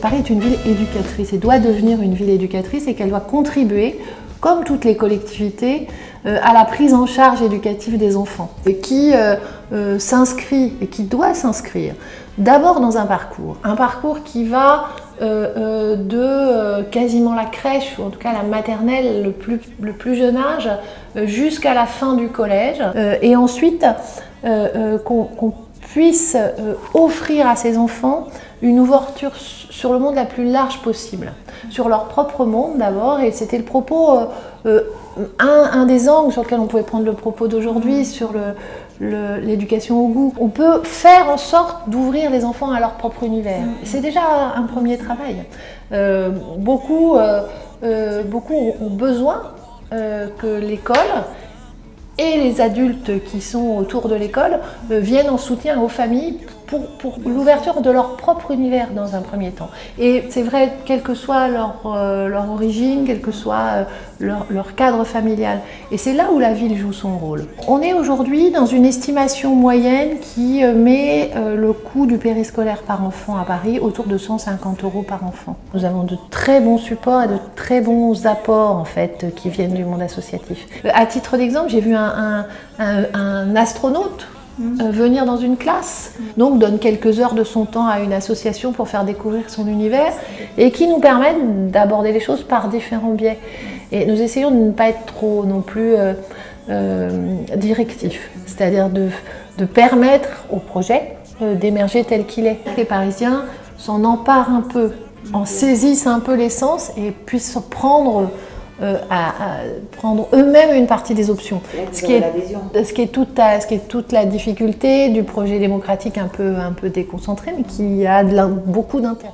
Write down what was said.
Paris est une ville éducatrice et doit devenir une ville éducatrice et qu'elle doit contribuer, comme toutes les collectivités, à la prise en charge éducative des enfants et qui s'inscrit et qui doit s'inscrire d'abord dans un parcours qui va de quasiment la crèche ou en tout cas la maternelle, le plus jeune âge, jusqu'à la fin du collège et ensuite qu'on puisse offrir à ces enfants une ouverture sur le monde la plus large possible, sur leur propre monde d'abord, et c'était le propos, un des angles sur lequel on pouvait prendre le propos d'aujourd'hui, sur l'éducation au goût. On peut faire en sorte d'ouvrir les enfants à leur propre univers. C'est déjà un premier travail. Beaucoup ont besoin que l'école et les adultes qui sont autour de l'école viennent en soutien aux familles pour l'ouverture de leur propre univers dans un premier temps. Et c'est vrai, quelle que soit leur origine, quel que soit leur cadre familial. Et c'est là où la ville joue son rôle. On est aujourd'hui dans une estimation moyenne qui met le coût du périscolaire par enfant à Paris autour de 150 € par enfant. Nous avons de très bons supports et de très bons apports en fait qui viennent du monde associatif. À titre d'exemple, j'ai vu un astronaute venir dans une classe, donc donne quelques heures de son temps à une association pour faire découvrir son univers et qui nous permettent d'aborder les choses par différents biais. Et nous essayons de ne pas être trop non plus directifs, c'est-à-dire de permettre au projet d'émerger tel qu'il est. Les Parisiens s'en emparent un peu, en saisissent un peu l'essence et puissent prendre eux-mêmes une partie des options. Ce qui est toute la difficulté du projet démocratique un peu déconcentré, mais qui a beaucoup d'intérêt.